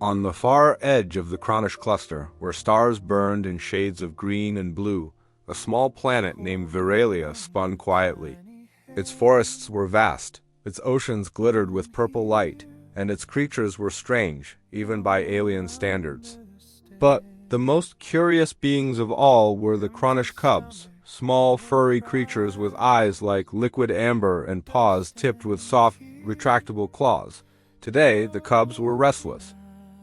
On the far edge of the Cronish cluster, where stars burned in shades of green and blue, a small planet named Viralia spun quietly. Its forests were vast, its oceans glittered with purple light, and its creatures were strange, even by alien standards. But the most curious beings of all were the Cronish cubs, small furry creatures with eyes like liquid amber and paws tipped with soft, retractable claws. Today, the cubs were restless.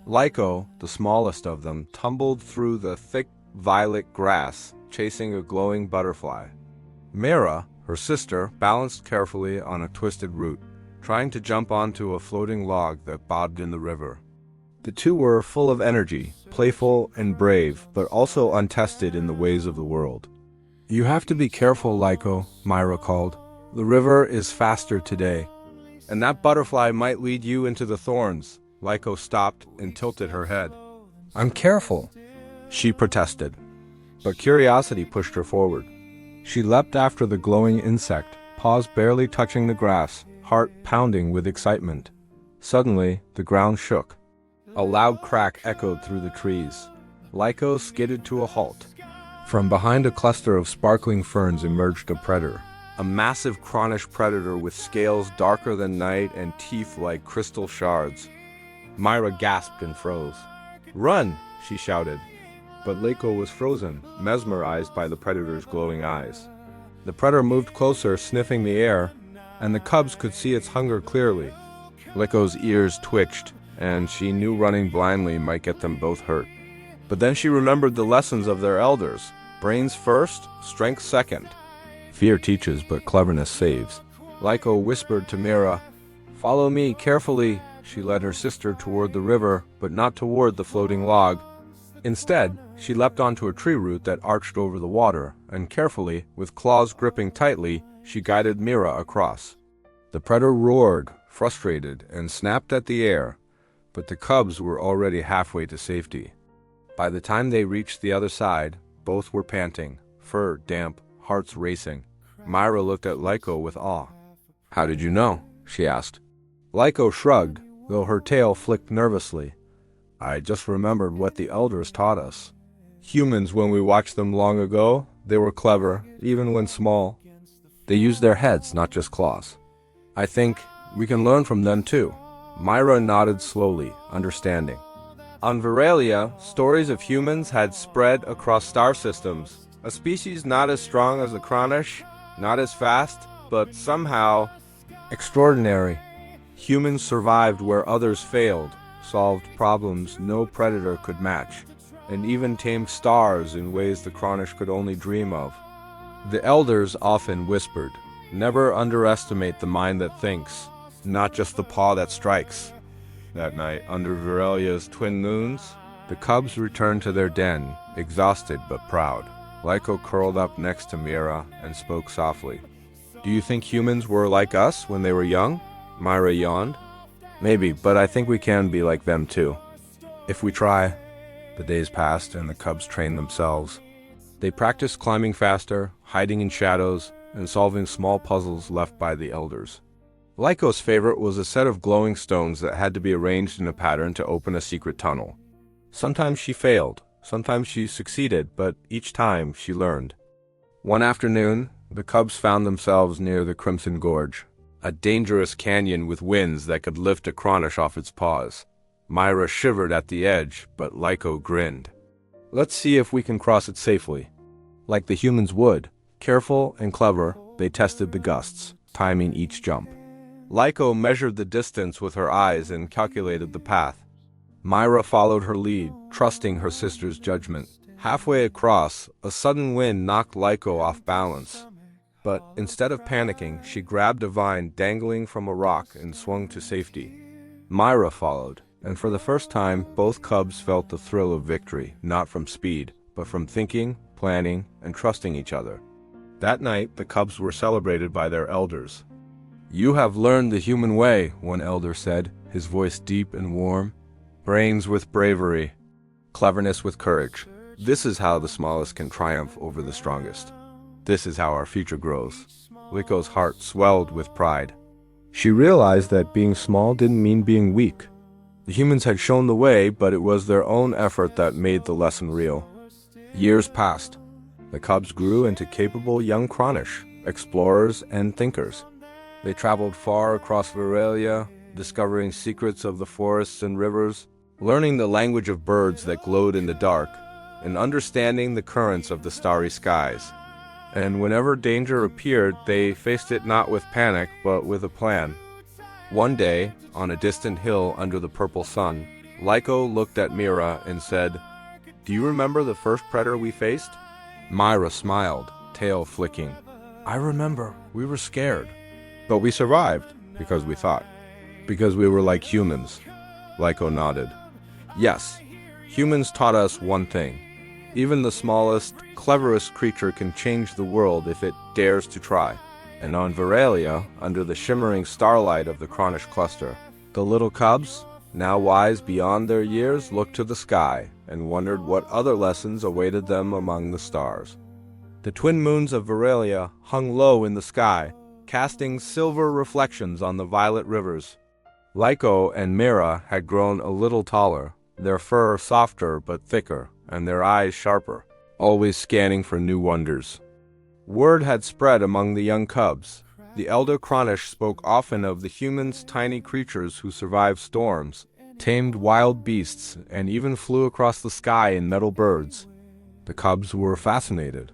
Lyco, the smallest of them, tumbled through the thick violet grass, chasing a glowing butterfly. Mira, her sister, balanced carefully on a twisted root, trying to jump onto a floating log that bobbed in the river. The two were full of energy, playful and brave, but also untested in the ways of the world. "You have to be careful, Lyco," Mira called. "The river is faster today, and that butterfly might lead you into the thorns." Lyco stopped and tilted her head. "I'm careful," she protested. But curiosity pushed her forward. She leapt after the glowing insect, paws barely touching the grass, heart pounding with excitement. Suddenly, the ground shook. A loud crack echoed through the trees. Lyco skidded to a halt. From behind a cluster of sparkling ferns emerged a predator. A massive Cronish predator with scales darker than night and teeth like crystal shards. Mira gasped and froze. "Run!" she shouted. But Lyco was frozen, mesmerized by the predator's glowing eyes. The predator moved closer, sniffing the air, and the cubs could see its hunger clearly. Lyco's ears twitched, and she knew running blindly might get them both hurt. But then she remembered the lessons of their elders. Brains first, strength second. Fear teaches, but cleverness saves. Lyco whispered to Mira, "Follow me carefully." She led her sister toward the river, but not toward the floating log. Instead, she leapt onto a tree root that arched over the water, and carefully, with claws gripping tightly, she guided Mira across. The predator roared, frustrated, and snapped at the air, but the cubs were already halfway to safety. By the time they reached the other side, both were panting, fur damp, hearts racing. Mira looked at Lyco with awe. "How did you know?" she asked. Lyco shrugged, though her tail flicked nervously. "I just remembered what the elders taught us. Humans, when we watched them long ago, they were clever, even when small. They used their heads, not just claws. I think we can learn from them too." Mira nodded slowly, understanding. On Viralia, stories of humans had spread across star systems. A species not as strong as the Cronish, not as fast, but somehow extraordinary. Humans survived where others failed, solved problems no predator could match, and even tamed stars in ways the Cronish could only dream of. The elders often whispered, "Never underestimate the mind that thinks, not just the paw that strikes." That night, under Viralia's twin moons, the cubs returned to their den, exhausted but proud. Lyco curled up next to Mira and spoke softly. "Do you think humans were like us when they were young?" Mira yawned. "Maybe, but I think we can be like them too, if we try." The days passed and the cubs trained themselves. They practiced climbing faster, hiding in shadows, and solving small puzzles left by the elders. Lyco's favorite was a set of glowing stones that had to be arranged in a pattern to open a secret tunnel. Sometimes she failed, sometimes she succeeded, but each time she learned. One afternoon, the cubs found themselves near the Crimson Gorge, a dangerous canyon with winds that could lift a Cronish off its paws. Mira shivered at the edge, but Lyco grinned. "Let's see if we can cross it safely." Like the humans would, careful and clever, they tested the gusts, timing each jump. Lyco measured the distance with her eyes and calculated the path. Mira followed her lead, trusting her sister's judgment. Halfway across, a sudden wind knocked Lyco off balance. But instead of panicking, she grabbed a vine dangling from a rock and swung to safety. Mira followed, and for the first time, both cubs felt the thrill of victory, not from speed, but from thinking, planning, and trusting each other. That night, the cubs were celebrated by their elders. "You have learned the human way," one elder said, his voice deep and warm. "Brains with bravery, cleverness with courage. This is how the smallest can triumph over the strongest. This is how our future grows." Lyco's heart swelled with pride. She realized that being small didn't mean being weak. The humans had shown the way, but it was their own effort that made the lesson real. Years passed. The cubs grew into capable young Cronish, explorers and thinkers. They traveled far across Veralia, discovering secrets of the forests and rivers, learning the language of birds that glowed in the dark, and understanding the currents of the starry skies. And whenever danger appeared, they faced it not with panic, but with a plan. One day, on a distant hill under the purple sun, Lyko looked at Mira and said, "Do you remember the first predator we faced?" Myra smiled, tail flicking. "I remember. We were scared. But we survived, because we thought. Because we were like humans." Lyko nodded. "Yes, humans taught us one thing. Even the smallest, cleverest creature can change the world if it dares to try." And on Veralia, under the shimmering starlight of the Cronish cluster, the little cubs, now wise beyond their years, looked to the sky and wondered what other lessons awaited them among the stars. The twin moons of Veralia hung low in the sky, casting silver reflections on the violet rivers. Lyko and Mira had grown a little taller, their fur softer but thicker, and their eyes sharper, always scanning for new wonders. Word had spread among the young cubs. The elder Cronish spoke often of the humans' tiny creatures who survived storms, tamed wild beasts, and even flew across the sky in metal birds. The cubs were fascinated.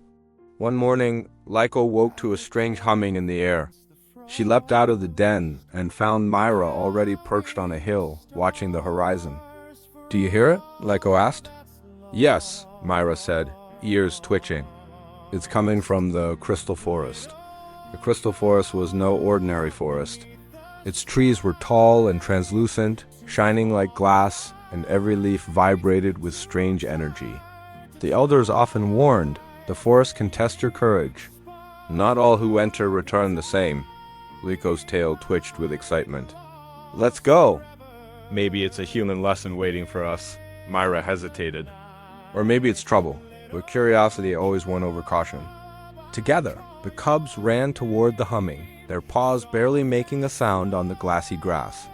One morning, Lyko woke to a strange humming in the air. She leapt out of the den and found Myra already perched on a hill, watching the horizon. "Do you hear it?" Lyko asked. "Yes," Myra said, ears twitching. "It's coming from the crystal forest." The crystal forest was no ordinary forest. Its trees were tall and translucent, shining like glass, and every leaf vibrated with strange energy. The elders often warned, "The forest can test your courage. Not all who enter return the same." Lyko's tail twitched with excitement. "Let's go!" "Maybe it's a human lesson waiting for us." Myra hesitated. "Or maybe it's trouble." But curiosity always won over caution. Together, the cubs ran toward the humming, their paws barely making a sound on the glassy grass.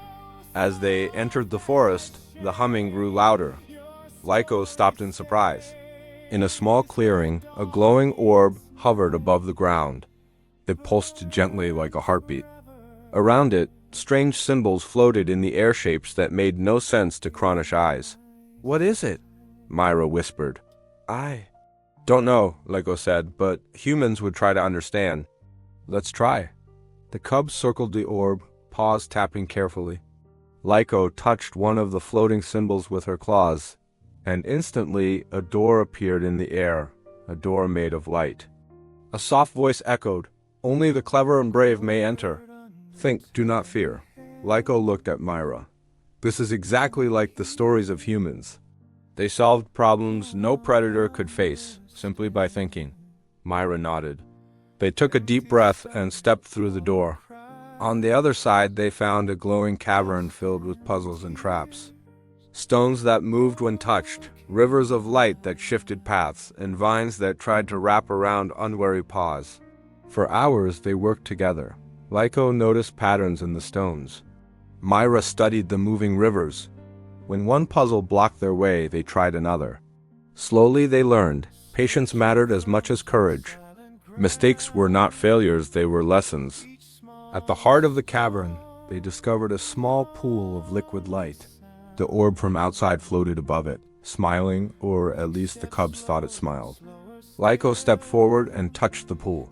As they entered the forest, the humming grew louder. Lyko stopped in surprise. In a small clearing, a glowing orb hovered above the ground. It pulsed gently like a heartbeat. Around it, strange symbols floated in the air shapes that made no sense to Cronish eyes. "What is it?" Myra whispered. "I don't know," Lyko said, "but humans would try to understand." "Let's try." The cubs circled the orb, paws tapping carefully. Lyko touched one of the floating symbols with her claws, and instantly a door appeared in the air, a door made of light. A soft voice echoed, "Only the clever and brave may enter. Think, do not fear." Lyko looked at Myra. "This is exactly like the stories of humans. They solved problems no predator could face, simply by thinking." Myra nodded. They took a deep breath and stepped through the door. On the other side, they found a glowing cavern filled with puzzles and traps. Stones that moved when touched, rivers of light that shifted paths, and vines that tried to wrap around unwary paws. For hours they worked together. Lyko noticed patterns in the stones. Myra studied the moving rivers. When one puzzle blocked their way, they tried another. Slowly they learned, patience mattered as much as courage. Mistakes were not failures, they were lessons. At the heart of the cavern, they discovered a small pool of liquid light. The orb from outside floated above it, smiling, or at least the cubs thought it smiled. Lyko stepped forward and touched the pool.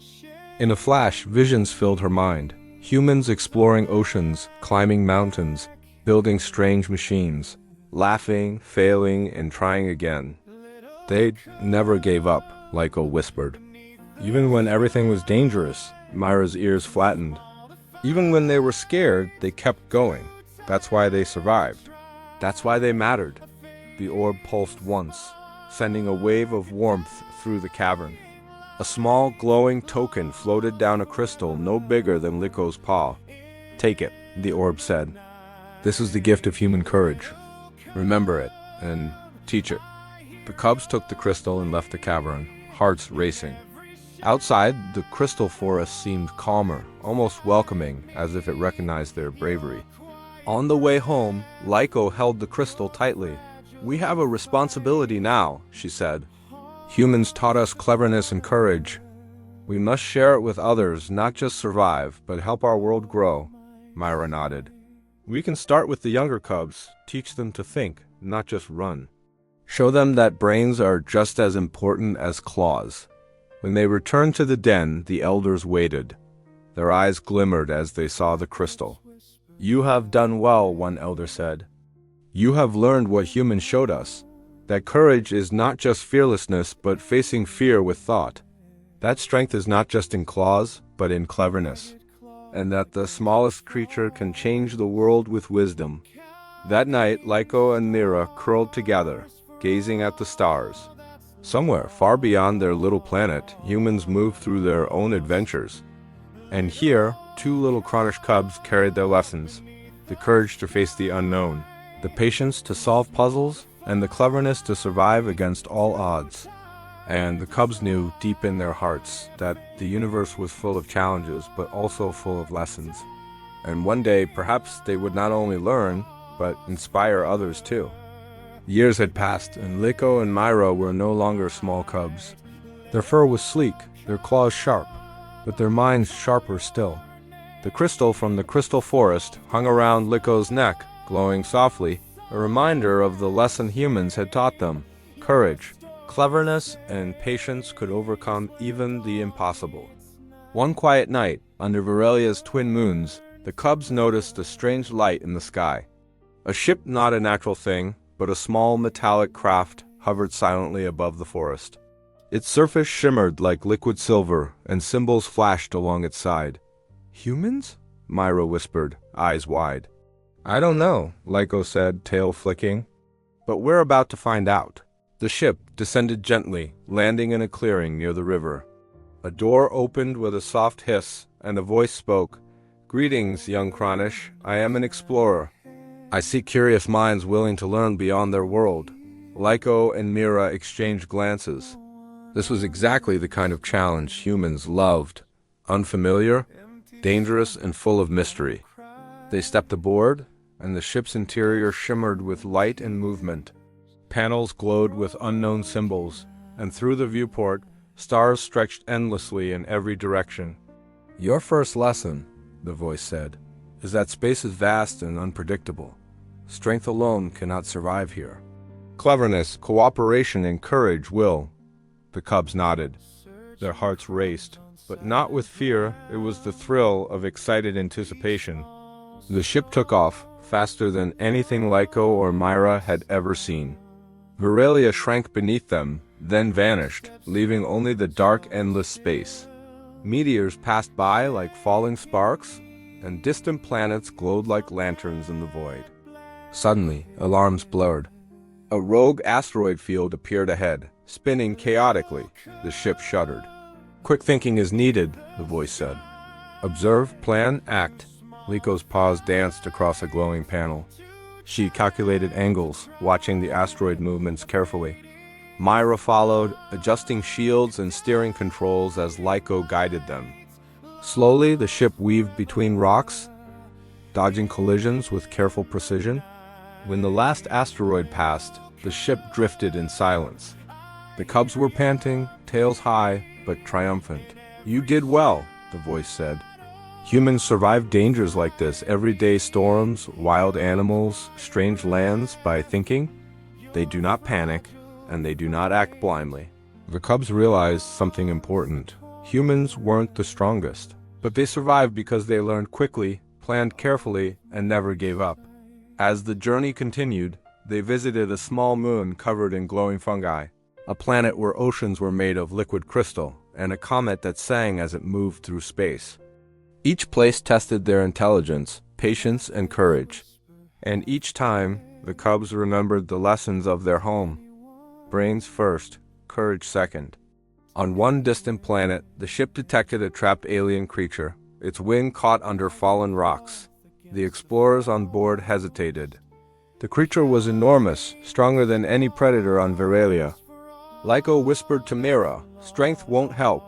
In a flash, visions filled her mind. Humans exploring oceans, climbing mountains, building strange machines, laughing, failing, and trying again. They never gave up, Lyko whispered. Even when everything was dangerous, Myra's ears flattened. Even when they were scared, they kept going. That's why they survived. That's why they mattered. The orb pulsed once, sending a wave of warmth through the cavern. A small glowing token floated down a crystal no bigger than Lyko's paw. "Take it," the orb said. "This is the gift of human courage. Remember it, and teach it." The cubs took the crystal and left the cavern, hearts racing. Outside, the crystal forest seemed calmer, almost welcoming, as if it recognized their bravery. On the way home, Lyko held the crystal tightly. "We have a responsibility now," she said. "Humans taught us cleverness and courage. We must share it with others, not just survive, but help our world grow." Myra nodded. "We can start with the younger cubs, teach them to think, not just run. Show them that brains are just as important as claws." When they returned to the den, the elders waited. Their eyes glimmered as they saw the crystal. "You have done well," one elder said. "You have learned what humans showed us, that courage is not just fearlessness, but facing fear with thought. That strength is not just in claws, but in cleverness, and that the smallest creature can change the world with wisdom." That night, Lyko and Mira curled together, gazing at the stars. Somewhere far beyond their little planet, humans moved through their own adventures. And here, two little Cronish cubs carried their lessons: the courage to face the unknown, the patience to solve puzzles, and the cleverness to survive against all odds. And the cubs knew deep in their hearts that the universe was full of challenges, but also full of lessons. And one day, perhaps they would not only learn, but inspire others too. Years had passed, and Lyko and Myra were no longer small cubs. Their fur was sleek, their claws sharp, but their minds sharper still. The crystal from the crystal forest hung around Lyko's neck, glowing softly, a reminder of the lesson humans had taught them: courage, cleverness, and patience could overcome even the impossible. One quiet night, under Virelia's twin moons, the cubs noticed a strange light in the sky. A ship, not a natural thing, but a small metallic craft, hovered silently above the forest. Its surface shimmered like liquid silver, and symbols flashed along its side. "Humans?" Myra whispered, eyes wide. "I don't know," Lyko said, tail flicking. "But we're about to find out." The ship descended gently, landing in a clearing near the river. A door opened with a soft hiss, and a voice spoke. "Greetings, young Cronish. I am an explorer. I seek curious minds willing to learn beyond their world." Lyko and Mira exchanged glances. This was exactly the kind of challenge humans loved: unfamiliar, dangerous, and full of mystery. They stepped aboard, and the ship's interior shimmered with light and movement. Panels glowed with unknown symbols, and through the viewport, stars stretched endlessly in every direction. "Your first lesson," the voice said, "is that space is vast and unpredictable. Strength alone cannot survive here. Cleverness, cooperation, and courage will." The cubs nodded. Their hearts raced, but not with fear. It was the thrill of excited anticipation. The ship took off, faster than anything Lyko or Myra had ever seen. Virelia shrank beneath them, then vanished, leaving only the dark, endless space. Meteors passed by like falling sparks, and distant planets glowed like lanterns in the void. Suddenly, alarms blurred. A rogue asteroid field appeared ahead, spinning chaotically. The ship shuddered. "Quick thinking is needed," the voice said. "Observe, plan, act." Lyko's paws danced across a glowing panel. She calculated angles, watching the asteroid movements carefully. Myra followed, adjusting shields and steering controls as Lyko guided them. Slowly, the ship weaved between rocks, dodging collisions with careful precision. When the last asteroid passed, the ship drifted in silence. The cubs were panting, tails high, but triumphant. "You did well," the voice said. "Humans survive dangers like this, everyday storms, wild animals, strange lands, by thinking. They do not panic, and they do not act blindly." The cubs realized something important. Humans weren't the strongest, but they survived because they learned quickly, planned carefully, and never gave up. As the journey continued, they visited a small moon covered in glowing fungi, a planet where oceans were made of liquid crystal, and a comet that sang as it moved through space. Each place tested their intelligence, patience, and courage. And each time, the cubs remembered the lessons of their home. Brains first, courage second. On one distant planet, the ship detected a trapped alien creature, its wing caught under fallen rocks. The explorers on board hesitated. The creature was enormous, stronger than any predator on Virelia. Lyko whispered to Mira, "Strength won't help."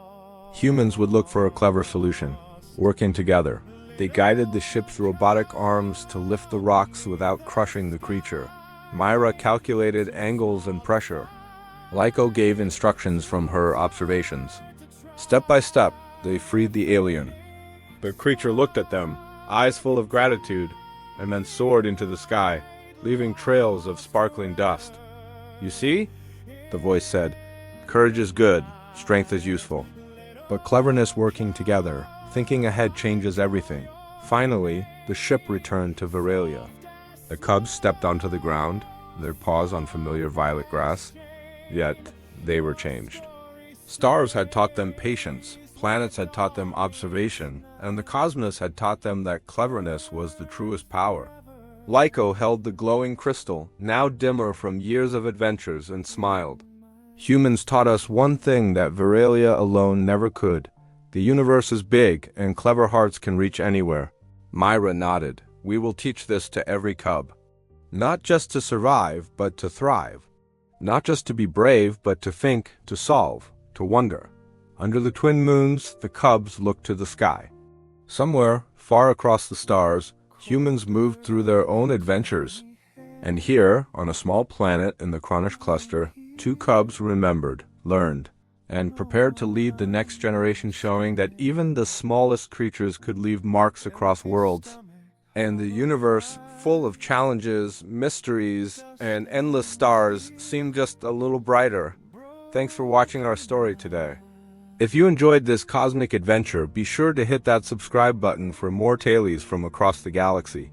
Humans would look for a clever solution, working together. They guided the ship's robotic arms to lift the rocks without crushing the creature. Myra calculated angles and pressure. Lyko gave instructions from her observations. Step by step, they freed the alien. The creature looked at them, eyes full of gratitude, and then soared into the sky, leaving trails of sparkling dust. "You see?" the voice said. "Courage is good, strength is useful. But cleverness working together, thinking ahead changes everything." Finally, the ship returned to Veralia. The cubs stepped onto the ground, their paws on familiar violet grass. Yet, they were changed. Stars had taught them patience, planets had taught them observation, and the cosmos had taught them that cleverness was the truest power. Lyko held the glowing crystal, now dimmer from years of adventures, and smiled. "Humans taught us one thing that Veralia alone never could. The universe is big, and clever hearts can reach anywhere." Myra nodded. "We will teach this to every cub. Not just to survive, but to thrive. Not just to be brave, but to think, to solve, to wonder." Under the twin moons, the cubs looked to the sky. Somewhere, far across the stars, humans moved through their own adventures. And here, on a small planet in the Cronish cluster, 2 cubs remembered, learned, and prepared to lead the next generation, showing that even the smallest creatures could leave marks across worlds. And the universe, full of challenges, mysteries, and endless stars, seemed just a little brighter. Thanks for watching our story today. If you enjoyed this cosmic adventure, be sure to hit that subscribe button for more tales from across the galaxy.